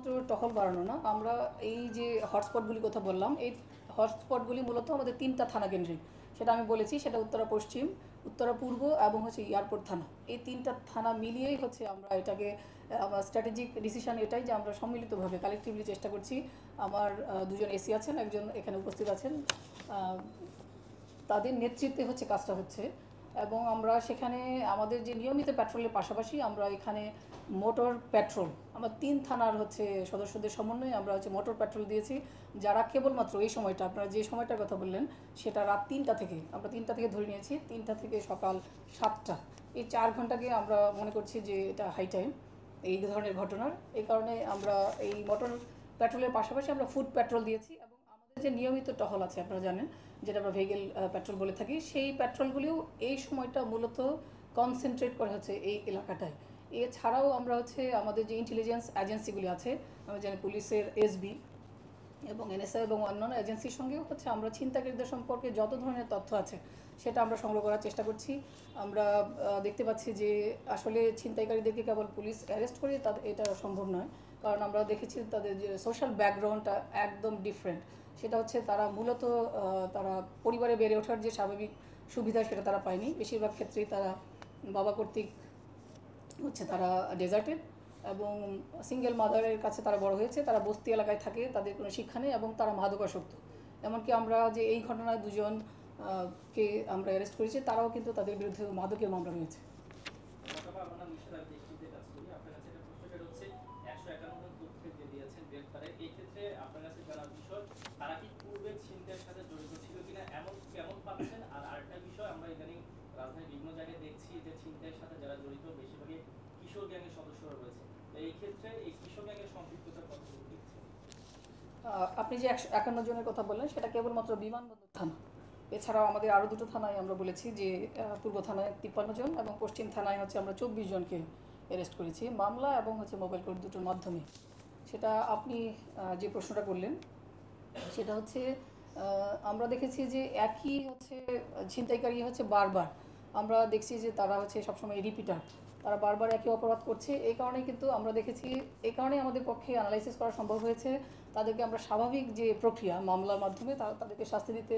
শুধুমাত্র টহল বাড়ানো না, আমরা এই যে হটস্পটগুলির কথা বললাম, এই হটস্পটগুলি মূলত আমাদের 3টা থানা কেন্দ্রিক। সেটা আমি বলেছি, সেটা উত্তরা পশ্চিম, উত্তরা পূর্ব এবং হচ্ছে এয়ারপোর্ট থানা। এই 3টা থানা মিলিয়েই হচ্ছে আমরা এটাকে, আমার স্ট্র্যাটেজিক ডিসিশন এটাই যে আমরা সম্মিলিতভাবে কালেকটিভলি চেষ্টা করছি। আমার দুজন এসি আছেন, একজন এখানে উপস্থিত আছেন, তাদের নেতৃত্বে হচ্ছে কাজটা হচ্ছে। এবং আমরা সেখানে আমাদের যে নিয়মিত পেট্রোলের পাশাপাশি আমরা এখানে মোটর পেট্রোল, আমরা 3 থানার হচ্ছে সদস্যদের সমন্বয়ে আমরা হচ্ছে মোটর পেট্রোল দিয়েছি, যারা কেবলমাত্র এই সময়টা, আপনারা যে সময়টার কথা বললেন সেটা রাত 3টা থেকে, আমরা 3টা থেকে ধরে নিয়েছি, 3টা থেকে সকাল 7টা, এই 4 ঘন্টাকে আমরা মনে করছি যে এটা হাই টাইম এই ধরনের ঘটনার। এই কারণে আমরা এই মোটর পেট্রোলের পাশাপাশি আমরা ফুড পেট্রোল দিয়েছি। এবং আমাদের যে নিয়মিত টহল আছে আপনারা জানেন, যেটা আমরা ভেহিকেল পেট্রোল বলে থাকি, সেই পেট্রোলগুলিও এই সময়টা মূলত কনসেন্ট্রেট করা হচ্ছে এই এলাকাটায়। এছাড়াও আমরা হচ্ছে আমাদের যে ইন্টেলিজেন্স এজেন্সিগুলি আছে, আমরা জানি পুলিশের এসবি এবং এনএসআই এবং অন্যান্য এজেন্সির সঙ্গেও হচ্ছে আমরা ছিনতাইকারীদের সম্পর্কে যত ধরনের তথ্য আছে সেটা আমরা সংগ্রহ করার চেষ্টা করছি। আমরা দেখতে পাচ্ছি যে আসলে ছিনতাইকারীদেরকে কেবল পুলিশ অ্যারেস্ট করে তাদের এটা সম্ভব নয়, কারণ আমরা দেখেছি তাদের যে সোশ্যাল ব্যাকগ্রাউন্ডটা একদম ডিফারেন্ট। সেটা হচ্ছে তারা মূলত তারা পরিবারে বেড়ে ওঠার যে স্বাভাবিক সুবিধা সেটা তারা পায়নি, বেশিরভাগ ক্ষেত্রেই তারা বাবা কর্তৃক হচ্ছে তারা ডেজার্টেড এবং সিঙ্গেল মাদারের কাছে তারা বড় হয়েছে, তারা বস্তি এলাকায় থাকে, তাদের কোনো শিক্ষা নেই এবং তারা মাদকাসক্ত। এমনকি আমরা যে এই ঘটনায় দুজন কে আমরা অ্যারেস্ট করেছি, তারাও কিন্তু তাদের বিরুদ্ধে মাদকের মামলা রয়েছে। রাজধানীর বিভিন্ন জায়গায় দেখছি যে ছিনতাইয়ের সাথে যারা জড়িত বেশিরভাগই কিশোর গ্যাংয়ের সদস্যরা রয়েছে। তো এই ক্ষেত্রে এই কিশোর গ্যাংয়ের সম্পৃক্ততার কতটুকু দেখছেন? আপনি যে 151 জনের কথা বললেন সেটা কেবলমাত্র বিমানবন্দর থানা। এছাড়াও আমাদের আরও দুটো থানায় আমরা বলেছি যে পূর্ব থানায় 53 জন এবং পশ্চিম থানায় হচ্ছে আমরা 24 জনকে অ্যারেস্ট করেছি মামলা এবং হচ্ছে মোবাইল কোর্ট দুটোর মাধ্যমে। সেটা আপনি যে প্রশ্নটা করলেন সেটা হচ্ছে আমরা দেখেছি যে একই হচ্ছে ছিনতাইকারী হচ্ছে বারবার, আমরা দেখছি যে তারা হচ্ছে সবসময় রিপিটার, তারা বারবার একই অপরাধ করছে। এই কারণেই কিন্তু আমরা দেখেছি, এই কারণেই আমাদের পক্ষে অ্যানালাইসিস করা সম্ভব হয়েছে, তাদেরকে আমরা স্বাভাবিক যে প্রক্রিয়া মামলার মাধ্যমে তাদেরকে শাস্তি দিতে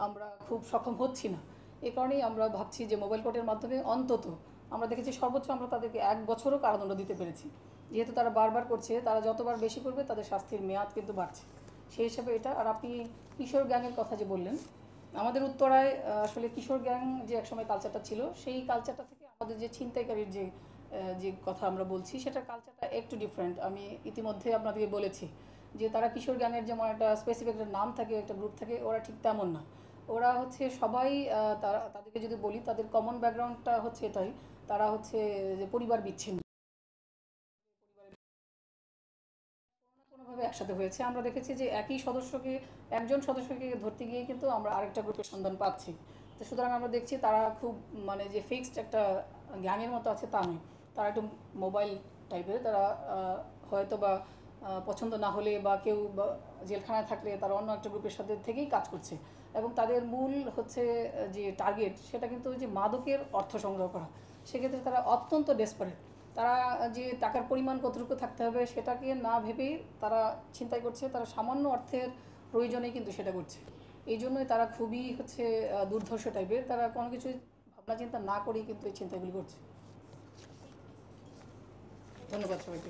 আমরা খুব সক্ষম হচ্ছি না। এই কারণেই আমরা ভাবছি যে মোবাইল কোর্টের মাধ্যমে অন্তত আমরা দেখেছি সর্বোচ্চ আমরা তাদেরকে 1 বছরও কারাদণ্ড দিতে পেরেছি। যেহেতু তারা বারবার করছে, তারা যতবার বেশি করবে তাদের শাস্তির মেয়াদ কিন্তু বাড়ছে, সেই হিসাবে এটা। আর আপনি কিশোর গ্যাংয়ের কথা যে বললেন, আমাদের উত্তরায় আসলে কিশোর গ্যাং যে একসময় কালচারটা ছিল, সেই কালচারটা থেকে আমাদের যে ছিনতাইকারীর যে যে কথা আমরা বলছি সেটার কালচারটা একটু ডিফারেন্ট। আমি ইতিমধ্যে আপনাদেরকে বলেছি যে তারা কিশোর গ্যাংয়ের যেমন একটা স্পেসিফিক একটা নাম থাকে, একটা গ্রুপ থাকে, ওরা ঠিক তেমন না। ওরা হচ্ছে সবাই, তাদেরকে যদি বলি তাদের কমন ব্যাকগ্রাউন্ডটা হচ্ছে এটাই, তারা হচ্ছে যে পরিবার বিচ্ছিন্ন, কোনোভাবে একসাথে হয়েছে। আমরা দেখেছি যে একই সদস্যকে, একজন সদস্যকে ধরতে গিয়ে কিন্তু আমরা আরেকটা গ্রুপের সন্ধান পাচ্ছি। তো সুতরাং আমরা দেখছি তারা খুব মানে যে ফিক্সড একটা গ্যাংয়ের মতো আছে তা নয়, তারা একটু মোবাইল টাইপের। তারা হয়তো বা পছন্দ না হলে বা কেউ জেলখানায় থাকলে তারা অন্য একটা গ্রুপের সাথে থেকেই কাজ করছে। এবং তাদের মূল হচ্ছে যে টার্গেট সেটা কিন্তু যে মাদকের অর্থ সংগ্রহ করা। সেক্ষেত্রে তারা অত্যন্ত ডেসপারেট, তারা যে টাকার পরিমাণ কতটুকু থাকতে হবে সেটাকে না ভেবেই তারা ছিনতাই করছে, তারা সামান্য অর্থের প্রয়োজনে কিন্তু সেটা করছে। এই জন্যই তারা খুবই হচ্ছে দুর্ধর্ষ টাইপের, তারা কোনো কিছু ভাবনা চিন্তা না করেই কিন্তু এই ছিনতাইগুলি করছে। ধন্যবাদ সবাইকে।